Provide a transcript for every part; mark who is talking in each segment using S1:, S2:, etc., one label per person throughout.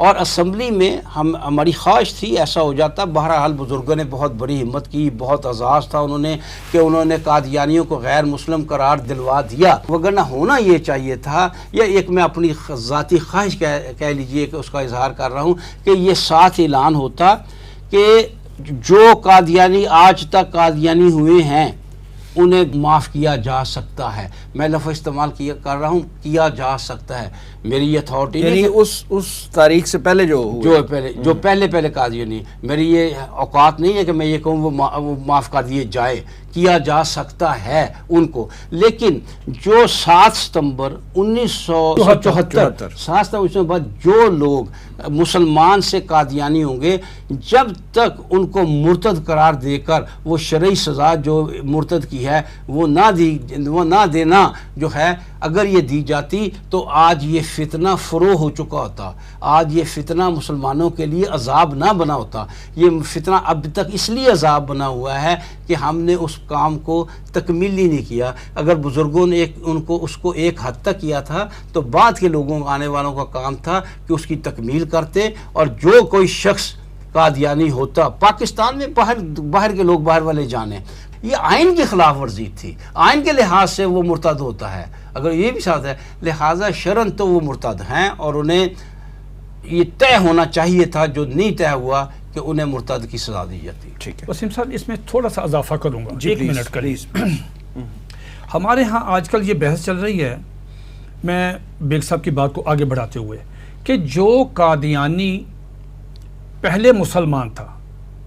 S1: اور اسمبلی میں ہماری خواہش تھی ایسا ہو جاتا. بہرحال بزرگوں نے بہت بڑی ہمت کی, بہت اعزاز تھا انہوں نے قادیانیوں کو غیر مسلم قرار دلوا دیا, وگرنہ ہونا یہ چاہیے تھا. یا ایک میں اپنی ذاتی خواہش کہہ لیجئے کہ اس کا اظہار کر رہا ہوں کہ یہ ساتھ اعلان ہوتا کہ جو قادیانی آج تک قادیانی ہوئے ہیں انہیں معاف کیا جا سکتا ہے. میں لفظ استعمال کر رہا ہوں, کیا جا سکتا ہے. میری یہ اتھارٹی
S2: یعنی اس تاریخ سے پہلے جو
S1: پہلے قادیانی, میری یہ اوقات نہیں ہے کہ میں یہ کہوں وہ معاف کر دیے جائے, کیا جا سکتا ہے ان کو. لیکن جو 7 ستمبر 1974 7 ستمبر بعد جو لوگ مسلمان سے قادیانی ہوں گے, جب تک ان کو مرتد قرار دے کر وہ شرعی سزا جو مرتد کی ہے وہ نہ دینا جو ہے, اگر یہ دی جاتی تو آج یہ فتنہ فروغ ہو چکا ہوتا. آج یہ فتنہ مسلمانوں کے لیے عذاب نہ بنا ہوتا. یہ فتنہ اب تک اس لیے عذاب بنا ہوا ہے کہ ہم نے اس کام کو تکمیل ہی نہیں کیا. اگر بزرگوں نے اس کو ایک حد تک کیا تھا تو بعد کے لوگوں آنے والوں کا کام تھا کہ اس کی تکمیل کرتے. اور جو کوئی شخص قادیانی ہوتا, پاکستان میں باہر کے لوگ, باہر والے جانے, یہ آئین کی خلاف ورزی تھی. آئین کے لحاظ سے وہ مرتد ہوتا ہے, اگر یہ بھی ساتھ ہے, لہٰذا شرعن تو وہ مرتد ہیں اور انہیں یہ طے ہونا چاہیے تھا, جو نہیں طے ہوا کہ انہیں مرتد کی سزا دی جاتی.
S3: ٹھیک ہے وسیم صاحب, اس میں تھوڑا سا اضافہ کروں گا, 1 منٹ کا. ہمارے ہاں آج کل یہ بحث چل رہی ہے, میں بیگ صاحب کی بات کو آگے بڑھاتے ہوئے, کہ جو قادیانی پہلے مسلمان تھا,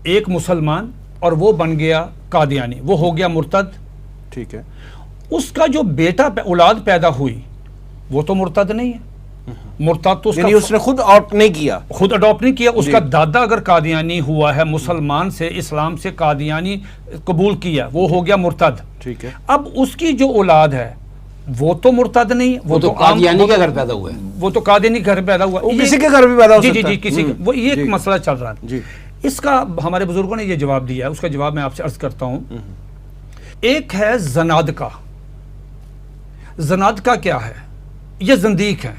S3: ایک مسلمان, اور وہ بن گیا قادیانی, وہ ہو گیا مرتد.
S2: ٹھیک ہے,
S3: اس کا جو بیٹا اولاد پیدا ہوئی وہ تو مرتد نہیں ہے. مرتد تو
S2: یعنی اس نے خود اڈاپٹ نہیں کیا.
S3: اس کا دادا اگر قادیانی ہوا ہے, مسلمان سے اسلام سے قادیانی قبول کیا, وہ ہو گیا مرتد.
S2: ٹھیک ہے,
S3: اب اس کی جو اولاد ہے وہ تو مرتد نہیں,
S1: وہ تو قادیانی کے گھر پیدا ہوا ہے.
S3: وہ تو قادیانی کے گھر پیدا ہوا,
S2: کسی کے گھر بھی پیدا ہو سکتا ہے.
S3: جی کسی کا, وہ یہ ایک مسئلہ چل رہا ہے. اس کا ہمارے بزرگوں نے یہ جواب دیا ہے, اس کا جواب میں آپ سے عرض کرتا ہوں. ایک ہے زنادقہ. زنادقہ کیا ہے؟ یہ زندیق ہے,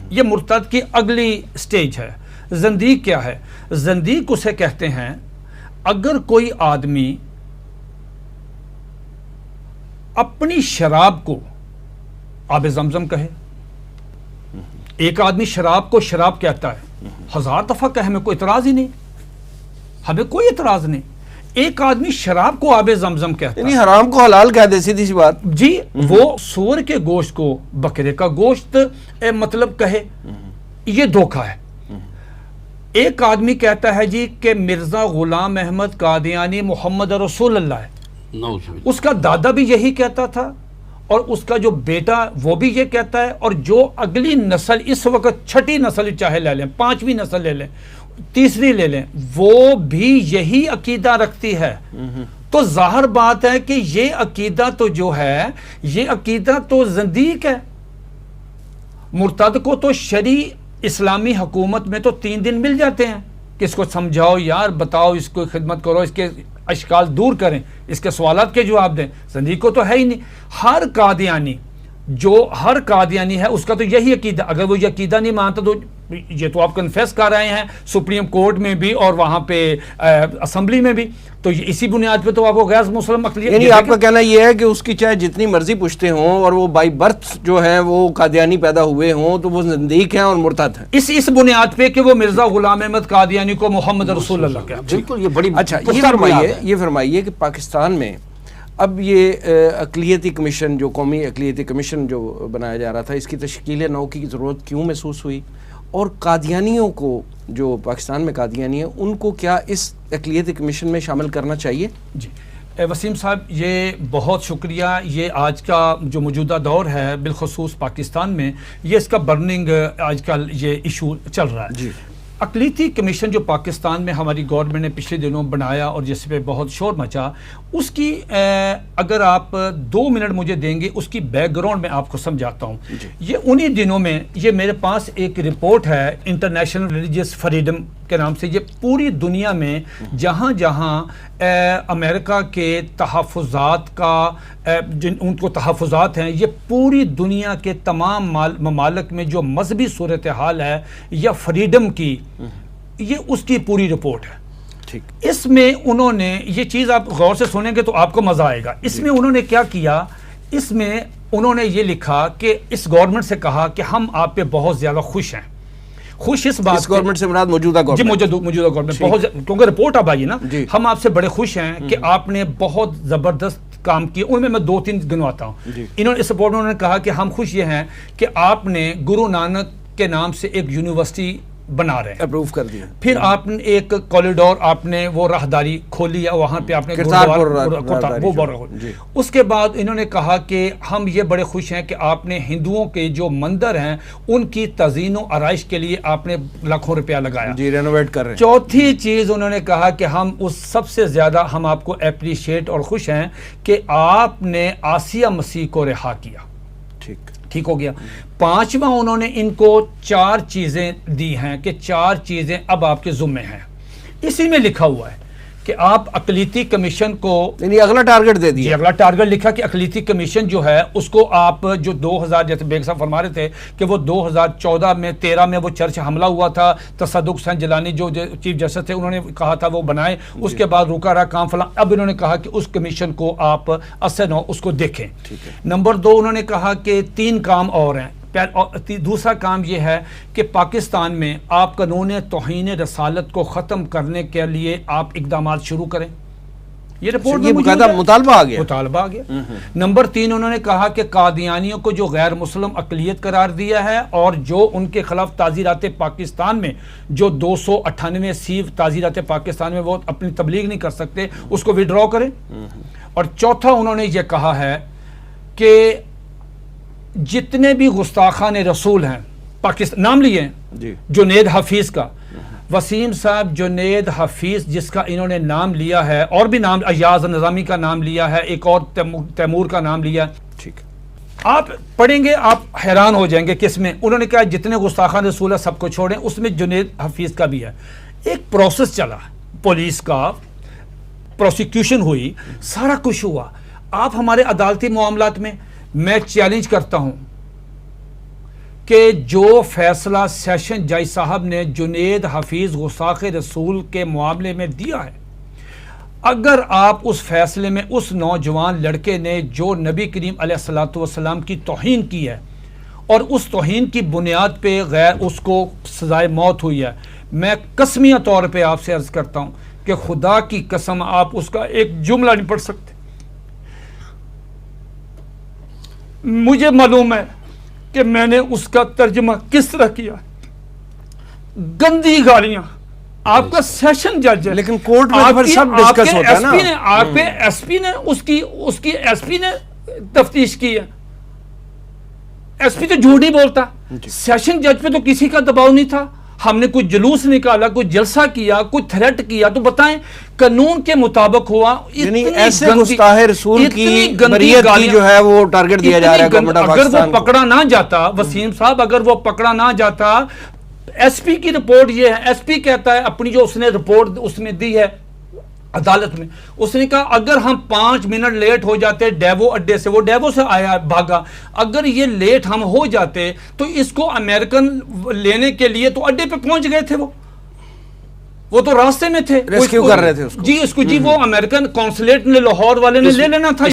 S3: یہ مرتد کی اگلی سٹیج ہے. زندیق کیا ہے؟ زندیق اسے کہتے ہیں اگر کوئی آدمی اپنی شراب کو آب زمزم کہے. ایک آدمی شراب کو شراب کہتا ہے, 1000 دفعہ کہے, ہمیں کوئی اعتراض ہی نہیں, ہمیں کوئی اعتراض نہیں. ایک آدمی شراب کو آب زمزم کہتا ہے,
S2: یعنی حرام کو حلال کہہ دے, سیدھی سی بات.
S3: جی, وہ سور کے گوشت کو بکرے کا گوشت مطلب کہے, یہ دھوکہ ہے. ایک آدمی کہتا ہے جی کہ مرزا غلام احمد قادیانی محمد رسول اللہ ہے. اس کا دادا بھی یہی کہتا تھا, اور اس کا جو بیٹا وہ بھی یہ کہتا ہے, اور جو اگلی نسل اس وقت 6ٹھی نسل چاہے لے لیں, 5ویں نسل لے لیں, 3ری لے لیں, وہ بھی یہی عقیدہ رکھتی ہے. تو ظاہر بات ہے کہ یہ عقیدہ تو جو ہے, یہ عقیدہ تو زندیق ہے. مرتد کو تو شرعی اسلامی حکومت میں تو 3 دن مل جاتے ہیں کہ اس کو سمجھاؤ یار, بتاؤ, اس کو خدمت کرو, اس کے اشکال دور کریں, اس کے سوالات کے جواب دیں. زندیق کو تو ہے ہی نہیں. ہر قادیانی ہے, اس کا تو یہی عقیدہ. اگر وہ یہ عقیدہ نہیں مانتا تو یہ تو آپ کنفیس کر رہے ہیں سپریم کورٹ میں بھی اور وہاں پہ اسمبلی میں بھی, تو اسی بنیاد پہ تو آپ کو غیر مسلم اقلیت.
S2: یعنی آپ کا کہنا یہ ہے کہ اس کی چاہے جتنی مرضی پوچھتے ہوں اور وہ بائی برتھ جو ہیں وہ قادیانی پیدا ہوئے ہوں, تو وہ زندیق ہیں اور مرتد ہیں
S3: اس بنیاد پہ کہ وہ مرزا غلام احمد قادیانی کو محمد رسول اللہ کہتے ہیں.
S1: بالکل, یہ بڑی
S2: اچھا, یہ فرمائیے کہ پاکستان میں اب یہ اقلیتی کمیشن, جو قومی اقلیتی کمیشن جو بنایا جا رہا تھا, اس کی تشکیل نو کی ضرورت کیوں محسوس ہوئی؟ اور قادیانیوں کو, جو پاکستان میں قادیانی ہیں, ان کو کیا اس اقلیتی کمیشن میں شامل کرنا چاہیے؟
S3: جی وسیم صاحب, یہ بہت شکریہ. یہ آج کا جو موجودہ دور ہے بالخصوص پاکستان میں, یہ اس کا برننگ آج کل یہ ایشو چل رہا ہے.
S2: جی,
S3: اقلیتی کمیشن جو پاکستان میں ہماری گورنمنٹ نے پچھلے دنوں بنایا اور جس پہ بہت شور مچا، اس کی اگر آپ 2 منٹ مجھے دیں گے اس کی بیک گراؤنڈ میں آپ کو سمجھاتا ہوں. یہ انہی دنوں میں یہ میرے پاس ایک رپورٹ ہے انٹرنیشنل ریلیجیس فریڈم کے نام سے. یہ پوری دنیا میں جہاں جہاں امریکہ کے تحفظات کا ان کو تحفظات ہیں، یہ پوری دنیا کے تمام ممالک میں جو مذہبی صورتحال ہے یا فریڈم کی، یہ اس کی پوری رپورٹ ہے. اس میں انہوں نے یہ چیز آپ غور سے سنیں گے تو آپ کو مزہ آئے گا. اس میں انہوں نے کیا کیا، اس میں انہوں نے یہ لکھا کہ اس گورنمنٹ سے کہا کہ ہم آپ پہ بہت زیادہ خوش ہیں. خوش اس بات
S2: گورنمنٹ سے مراد موجودہ گورنمنٹ،
S3: جی موجودہ گورنمنٹ بہت، کیونکہ رپورٹ اب آئی نا، ہم آپ سے بڑے خوش ہیں کہ آپ نے بہت زبردست کام کیے. ان میں 2-3 گنواتا ہوں. انہوں نے اس رپورٹ میں انہوں نے کہا کہ ہم خوش یہ ہیں کہ آپ نے گرو نانک کے نام سے ایک یونیورسٹی بنا رہے ہیں،
S2: اپروو کر دیا.
S3: پھر آپ نے ایک کوریڈور، آپ نے وہ راہداری کھولی ہے، وہاں پہ آپ نے اس کے بعد انہوں نے کہا کہ ہم یہ بڑے خوش ہیں کہ آپ نے ہندوؤں کے جو مندر ہیں ان کی تزئین و آرائش کے لیے آپ نے لاکھوں روپیہ لگایا،
S2: جی رینوویٹ کر رہے ہیں.
S3: چوتھی چیز انہوں نے کہا کہ ہم اس سب سے زیادہ ہم آپ کو اپریشیٹ اور خوش ہیں کہ آپ نے آسیہ مسیح کو رہا کیا. ٹھیک ہو گیا. 5واں انہوں نے ان کو 4 چیزیں دی ہیں کہ 4 چیزیں اب آپ کے ذمے ہیں. اسی میں لکھا ہوا ہے کہ آپ اقلیتی کمیشن کو،
S2: یعنی اگلا ٹارگٹ دے دیا.
S3: اگلا ٹارگٹ لکھا کہ اقلیتی کمیشن جو ہے اس کو آپ جو 2000 جیسے بیگ صاحب فرما رہے تھے کہ وہ 2014 میں 13 میں وہ چرچ حملہ ہوا تھا، تصدق حسین جیلانی جو چیف جسٹس تھے انہوں نے کہا تھا وہ بنائے، اس کے بعد رکا رہا کام فلاں. اب انہوں نے کہا کہ اس کمیشن کو آپ اس کو دیکھیں. نمبر 2 انہوں نے کہا کہ 3 کام اور ہیں. دوسرا کام یہ ہے کہ پاکستان میں آپ قانون توہین رسالت کو ختم کرنے کے لیے آپ اقدامات شروع کریں. یہ رپورٹ میں
S2: مطالبہ آ
S3: گیا. نمبر 3 انہوں نے کہا کہ قادیانیوں کو جو غیر مسلم اقلیت قرار دیا ہے اور جو ان کے خلاف تعزیرات پاکستان میں جو 298 تعزیرات پاکستان میں وہ اپنی تبلیغ نہیں کر سکتے، اس کو وڈرا کریں. اور چوتھا انہوں نے یہ کہا ہے کہ جتنے بھی گستاخان رسول ہیں پاکستان، نام لیے ہیں جنید حفیظ کا، وسیم صاحب جنید حفیظ جس کا انہوں نے نام لیا ہے، اور بھی نام، ایاز نظامی کا نام لیا ہے، ایک اور تیمور کا نام لیا. ٹھیک، آپ پڑھیں گے آپ حیران ہو جائیں گے کس میں. انہوں نے کہا جتنے گستاخان رسول ہیں سب کو چھوڑیں، اس میں جنید حفیظ کا بھی ہے. ایک پروسیس چلا، پولیس کا پروسیکیوشن ہوئی، سارا کچھ ہوا. آپ ہمارے عدالتی معاملات میں، میں چیلنج کرتا ہوں کہ جو فیصلہ سیشن جج صاحب نے جنید حفیظ گستاخ رسول کے معاملے میں دیا ہے، اگر آپ اس فیصلے میں اس نوجوان لڑکے نے جو نبی کریم علیہ الصلوۃ والسلام کی توہین کی ہے اور اس توہین کی بنیاد پہ اس کو سزائے موت ہوئی ہے، میں قسمیہ طور پہ آپ سے عرض کرتا ہوں کہ خدا کی قسم آپ اس کا ایک جملہ نہیں پڑھ سکتے. مجھے معلوم ہے کہ میں نے اس کا ترجمہ کس طرح کیا. گندی گالیاں. آپ کا سیشن جج ہے
S2: لیکن کورٹ میں سب ڈسکس ہوتا ہے نا.
S3: آپ کے ایس پی نے اس کی ایس پی نے تفتیش کی ہے. ایس پی تو جھوٹ ہی بولتا. سیشن جج پہ تو کسی کا دباؤ نہیں تھا. ہم نے کوئی جلوس نکالا، کوئی جلسہ کیا، کوئی تھریٹ کیا تو بتائیں قانون کے مطابق ہوا.
S2: یعنی ایسے گستاخ رسول کی بریت کی جو ہے وہ ٹارگٹ دیا جا رہا ہے گورنمنٹ آف پاکستان.
S3: اگر وہ پکڑا نہ جاتا وسیم صاحب، اگر وہ پکڑا نہ جاتا، ایس پی کی رپورٹ یہ ہے، ایس پی کہتا ہے اپنی جو اس نے رپورٹ اس میں دی ہے عدالت میں، اس نے کہا اگر ہم 5 منٹ لیٹ ہو جاتے ڈیوو اڈے سے، وہ ڈیوو سے آیا بھاگا، اگر یہ لیٹ ہم ہو جاتے تو اس کو امریکن لینے کے لیے تو اڈے پہ پہنچ گئے تھے، وہ تو راستے میں تھے،
S2: ریسکیو کر رہے تھے اس کو.
S3: جی اس کو، جی وہ امریکن کونسلیٹ نے لاہور والے نے لے لینا تھا.